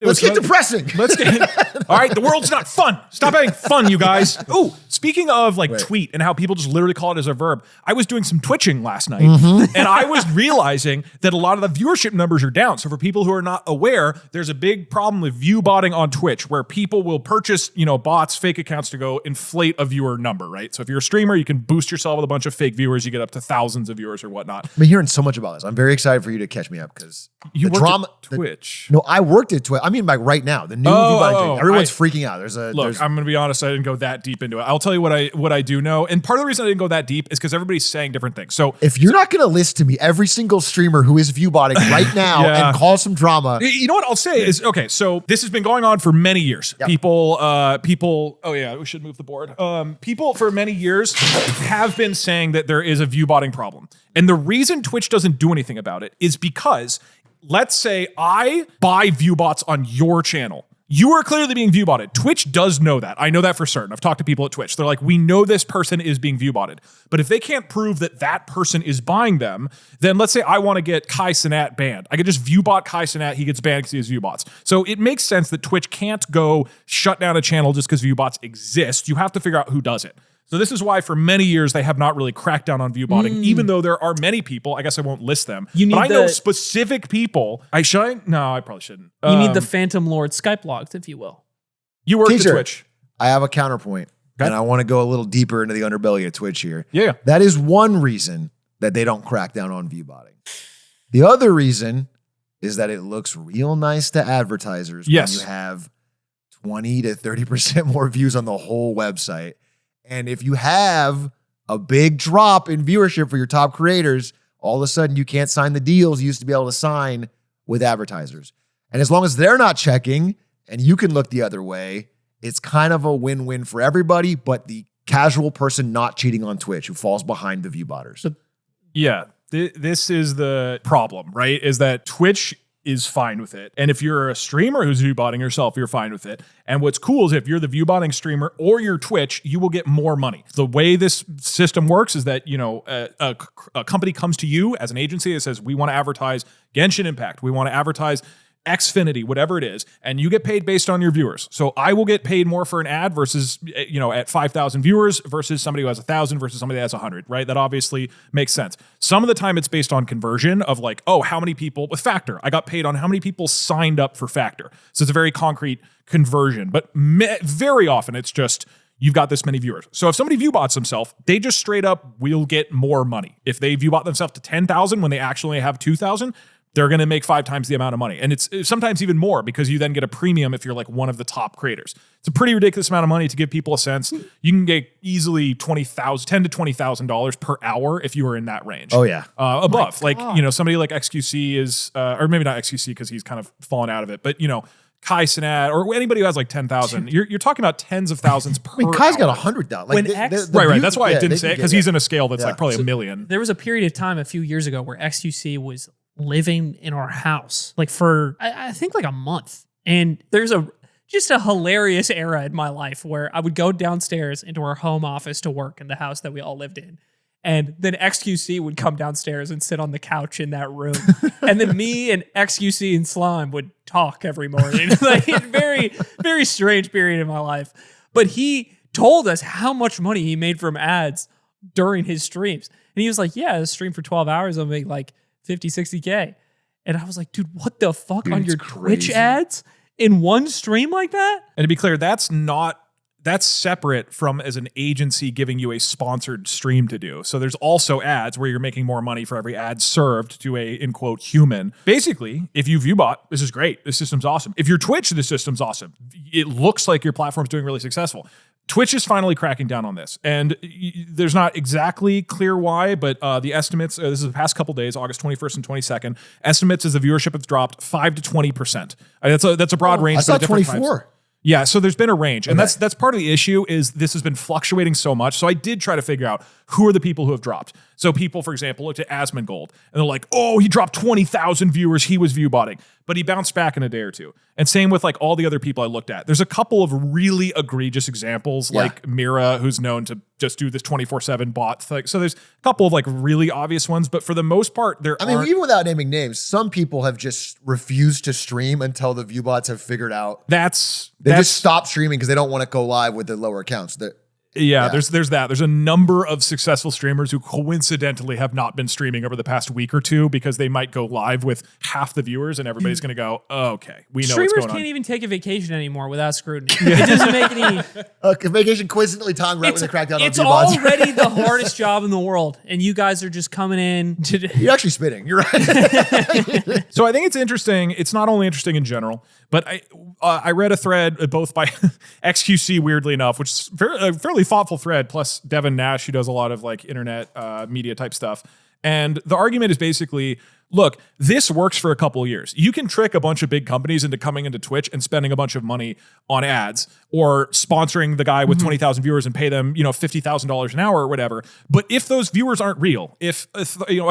Let's get depressing. Let's get all right. The world's not fun. Stop having fun, you guys. Oh, speaking of like tweet and how people just literally call it as a verb. I was doing some twitching last night and I was realizing that a lot of the viewership numbers are down. So for people who are not aware, there's a big problem with view botting on Twitch where people will purchase, bots, fake accounts to go inflate a viewer number, right? So if you're a streamer, you can boost yourself with a bunch of fake viewers. You get up to thousands of viewers or whatnot. I've been hearing so much about this. I'm very excited for you to catch me up because you worked drama at Twitch. No, I worked at Twitch. I mean, like right now, the new thing. Everyone's freaking out. Look, I'm going to be honest. I didn't go that deep into it. I'll tell you what I do know. And part of the reason I didn't go that deep is because everybody's saying different things. So if you're not going to list to me every single streamer who is view botting right now and cause some drama. You know what I'll say is, okay, so this has been going on for many years. Yep. People, oh yeah, we should move the board. People for many years have been saying that there is a view botting problem. And the reason Twitch doesn't do anything about it is because let's say I buy view bots on your channel. You are clearly being view botted. Twitch does know that. I know that for certain. I've talked to people at Twitch. They're like, we know this person is being view botted. But if they can't prove that that person is buying them, then let's say I want to get Kai Cenat banned. I could just view bot Kai Cenat. He gets banned because he has view bots. So it makes sense that Twitch can't go shut down a channel just because view bots exist. You have to figure out who does it. So this is why for many years they have not really cracked down on view botting, even though there are many people. I guess I won't list them. But I know specific people. Should I? No, I probably shouldn't. You need the Phantom Lord Skype logs, if you will. You work at Twitch. I have a counterpoint, and I want to go a little deeper into the underbelly of Twitch here. Yeah. That is one reason that they don't crack down on view botting. The other reason is that it looks real nice to advertisers when you have 20 to 30% more views on the whole website. And if you have a big drop in viewership for your top creators, all of a sudden you can't sign the deals you used to be able to sign with advertisers. And as long as they're not checking and you can look the other way, it's kind of a win-win for everybody, but the casual person not cheating on Twitch who falls behind the view botters. Yeah, this is the problem, right? Is that Twitch is fine with it. And if you're a streamer who's view botting yourself, you're fine with it. And what's cool is if you're the view botting streamer or you're Twitch, you will get more money. The way this system works is that, a company comes to you as an agency that says, we want to advertise Genshin Impact. We want to advertise Xfinity, whatever it is, and you get paid based on your viewers. So I will get paid more for an ad versus, at 5,000 viewers versus somebody who has 1,000 versus somebody that has 100, right? That obviously makes sense. Some of the time it's based on conversion of like, oh, how many people with Factor? I got paid on how many people signed up for Factor. So it's a very concrete conversion, but very often it's just, you've got this many viewers. So if somebody view bots themselves, they just straight up will get more money. If they view bot themselves to 10,000 when they actually have 2,000, they're going to make 5 times the amount of money. And it's sometimes even more because you then get a premium if you're like one of the top creators. It's a pretty ridiculous amount of money to give people a sense. You can get easily $10,000 to $20,000 per hour if you were in that range. Oh yeah. Above, somebody like XQC is, or maybe not XQC because he's kind of fallen out of it, but Kai Cenat or anybody who has like 10,000, you're talking about tens of thousands per hour. Kai's got 100,000. Right. That's why I didn't say it because he's in a scale that's like probably a million. There was a period of time a few years ago where XQC was living in our house like for I think like a month, and there's just a hilarious era in my life where I would go downstairs into our home office to work in the house that we all lived in, and then XQC would come downstairs and sit on the couch in that room, and then me and XQC and Slime would talk every morning. Like a very, very strange period in my life. But he told us how much money he made from ads during his streams, and he was like, "Yeah, a stream for 12 hours, I'll make like 50, 60K. And I was like, dude, what the fuck on your Twitch ads in one stream like that? And to be clear, that's separate from as an agency giving you a sponsored stream to do. So there's also ads where you're making more money for every ad served to a, in quote, human. Basically, if you viewbot, this is great. This system's awesome. If you're Twitch, this system's awesome. It looks like your platform's doing really successful. Twitch is finally cracking down on this, and there's not exactly clear why, but the estimates, this is the past couple days, August 21st and 22nd, estimates as the viewership have dropped 5 to 20%. That's a broad range. I saw 24. Yeah, so there's been a range, and that's part of the issue is this has been fluctuating so much. So I did try to figure out who are the people who have dropped. So people, for example, looked at Asmongold and they're like, oh, he dropped 20,000 viewers. He was view botting, but he bounced back in a day or two. And same with like all the other people I looked at. There's a couple of really egregious examples like Mira, who's known to just do this 24/7 bot thing. So there's a couple of like really obvious ones, but for the most part, even without naming names, some people have just refused to stream until the view bots have figured out. They just stop streaming because they don't want to go live with the lower accounts. There's that. There's a number of successful streamers who coincidentally have not been streaming over the past week or two because they might go live with half the viewers and everybody's going to go, oh, okay, we know what's going on. Streamers can't even take a vacation anymore without scrutiny. It doesn't make any... vacation coincidentally timed right when they crack down on It's already the hardest job in the world, and you guys are just coming in to... You're actually spitting. You're right. So I think it's interesting. It's not only interesting in general, but I read a thread both by XQC, weirdly enough, which is a fairly thoughtful thread, plus Devin Nash, who does a lot of like internet media type stuff. And the argument is basically, look, this works for a couple of years. You can trick a bunch of big companies into coming into Twitch and spending a bunch of money on ads or sponsoring the guy with 20,000 viewers and pay them, $50,000 an hour or whatever. But if those viewers aren't real, if a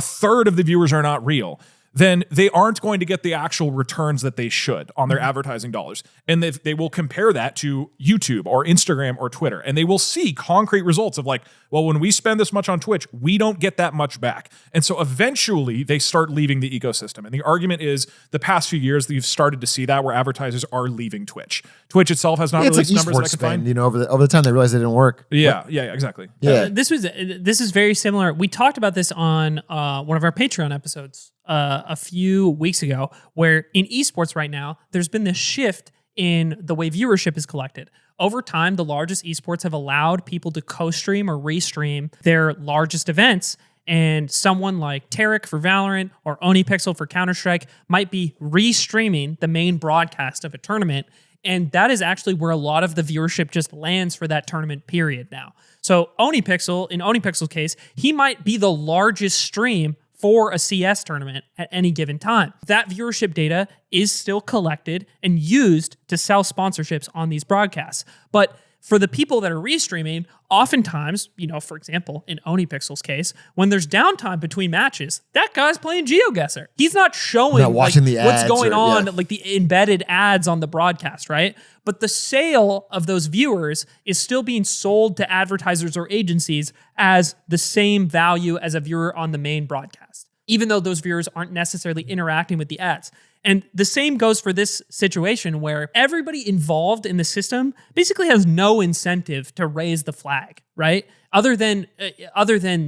third of the viewers are not real, then they aren't going to get the actual returns that they should on their advertising dollars. And they will compare that to YouTube or Instagram or Twitter, and they will see concrete results of like, well, when we spend this much on Twitch, we don't get that much back. And so eventually they start leaving the ecosystem. And the argument is the past few years, you've started to see that where advertisers are leaving Twitch. Twitch itself has not released numbers that I can find. Over the time they realized they didn't work. Yeah, exactly. Yeah. This is very similar. We talked about this on one of our Patreon episodes a few weeks ago, where in esports right now, there's been this shift in the way viewership is collected. Over time, the largest esports have allowed people to co-stream or restream their largest events. And someone like Tarek for Valorant or OniPixel for Counter-Strike might be restreaming the main broadcast of a tournament. And that is actually where a lot of the viewership just lands for that tournament period now. So OniPixel, in OniPixel's case, he might be the largest stream for a CS tournament at any given time. That viewership data is still collected and used to sell sponsorships on these broadcasts. But for the people that are restreaming, oftentimes, for example, in OniPixel's case, when there's downtime between matches, that guy's playing GeoGuessr. He's not showing watching the what's ads going on, like the embedded ads on the broadcast, right? But the sale of those viewers is still being sold to advertisers or agencies as the same value as a viewer on the main broadcast, even though those viewers aren't necessarily interacting with the ads. And the same goes for this situation where everybody involved in the system basically has no incentive to raise the flag, right? Other than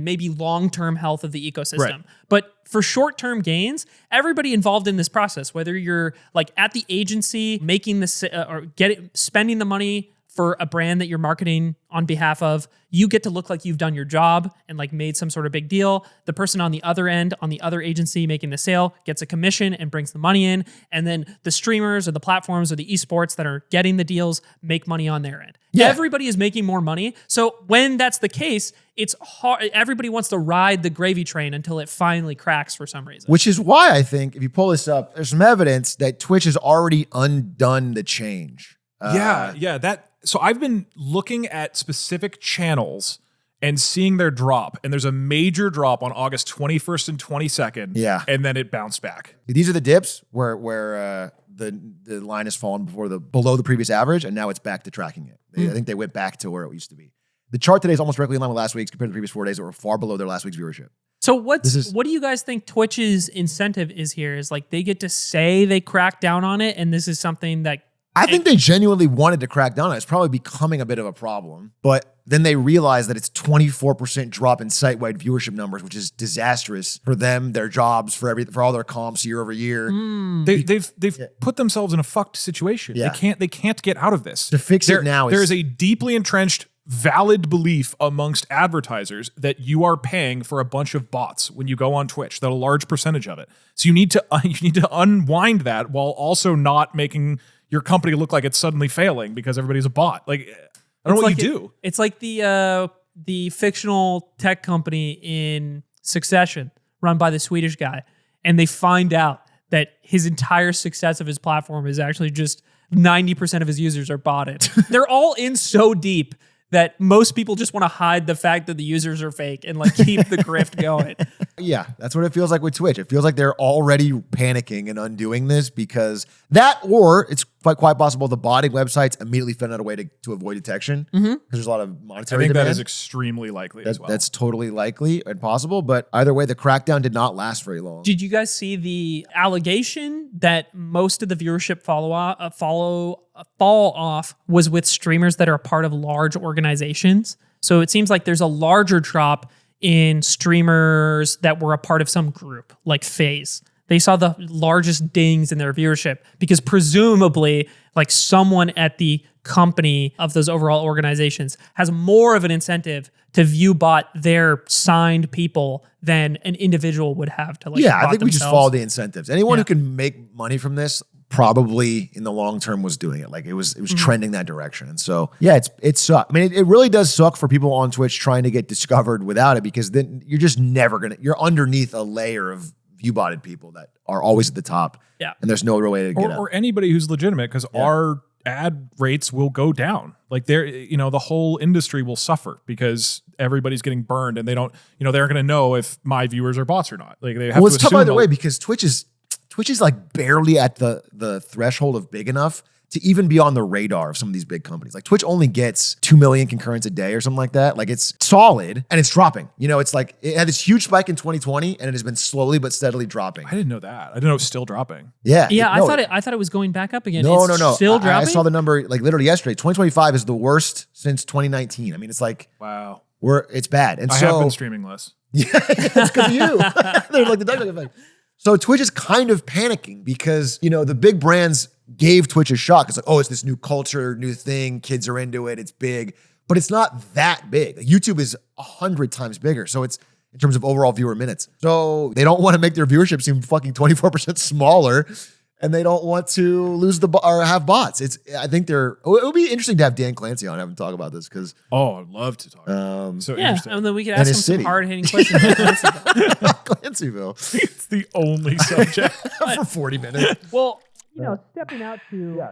maybe long-term health of the ecosystem. Right. But for short-term gains, everybody involved in this process, whether you're like at the agency making this spending the money for a brand that you're marketing on behalf of, you get to look like you've done your job and like made some sort of big deal. The person on the other end, on the other agency making the sale, gets a commission and brings the money in. And then the streamers or the platforms or the esports that are getting the deals make money on their end. Yeah. Everybody is making more money. So when that's the case, it's hard. Everybody wants to ride the gravy train until it finally cracks for some reason. Which is why I think if you pull this up, there's some evidence that Twitch has already undone the change. So I've been looking at specific channels and seeing their drop, and there's a major drop on August 21st and 22nd. Yeah. And then it bounced back. These are the dips where the line has fallen below the previous average, and now it's back to tracking it. I think they went back to where it used to be. The chart today is almost directly in line with last week's compared to the previous 4 days that were far below their last week's viewership. So what do you guys think Twitch's incentive is here? Is like they get to say they cracked down on it, and this is something that I think they genuinely wanted to crack down on it. It's probably becoming a bit of a problem. But then they realized that it's 24% drop in site-wide viewership numbers, which is disastrous for them, their jobs, for all their comps year over year. They've put themselves in a fucked situation. Yeah. They can't get out of this. To fix it now, there is a deeply entrenched valid belief amongst advertisers that you are paying for a bunch of bots when you go on Twitch, that a large percentage of it. So you need to unwind that while also not making your company look like it's suddenly failing because everybody's a bot. Like, I don't know what you do. It's like the fictional tech company in Succession run by the Swedish guy. And they find out that his entire success of his platform is actually just 90% of his users are botted. They're all in so deep that most people just want to hide the fact that the users are fake and like keep the grift going. Yeah, that's what it feels like with Twitch. It feels like they're already panicking and undoing this because that, or it's quite possible the botting websites immediately found out a way to avoid detection because there's a lot of monetary demand. That is extremely likely as well. That's totally likely and possible, but either way, the crackdown did not last very long. Did you guys see the allegation that most of the viewership fall off was with streamers that are a part of large organizations? So it seems like there's a larger drop in streamers that were a part of some group, like FaZe. They saw the largest dings in their viewership because presumably like someone at the company of those overall organizations has more of an incentive to view bot their signed people than an individual would have to like. Yeah, I think we just follow the incentives. Anyone who can make money from this probably in the long term was doing it. Like it was trending that direction. And so, yeah, it sucks. I mean, it really does suck for people on Twitch trying to get discovered without it because then you're just never you're underneath a layer of view-botted people that are always at the top. Yeah. And there's no real way to get out. Or anybody who's legitimate because our ad rates will go down. Like the whole industry will suffer because everybody's getting burned and they don't, they're going to know if my viewers are bots or not. Like they have it's tough either way because Twitch is like barely at the threshold of big enough to even be on the radar of some of these big companies. Like Twitch only gets 2 million concurrents a day or something like that. Like it's solid and it's dropping. It's like it had this huge spike in 2020 and it has been slowly but steadily dropping. I didn't know that. I didn't know it was still dropping. Yeah. I thought it was going back up again. No. Still dropping? I saw the number like literally yesterday. 2025 is the worst since 2019. I mean, it's like, wow, it's bad. And I have been streaming less. Yeah, it's because of you. They're like the Doug effect. So Twitch is kind of panicking because, the big brands gave Twitch a shot. It's like, oh, it's this new culture, new thing. Kids are into it. It's big, but it's not that big. Like, YouTube is 100 times bigger. So it's in terms of overall viewer minutes. So they don't want to make their viewership seem fucking 24% smaller and they don't want to lose or have bots. I think it would be interesting to have Dan Clancy on and have him talk about this because. Oh, I'd love to talk. So interesting. And then we could ask him some hard-hitting questions. Clancyville. It's the only subject for 40 minutes. Well, stepping out to,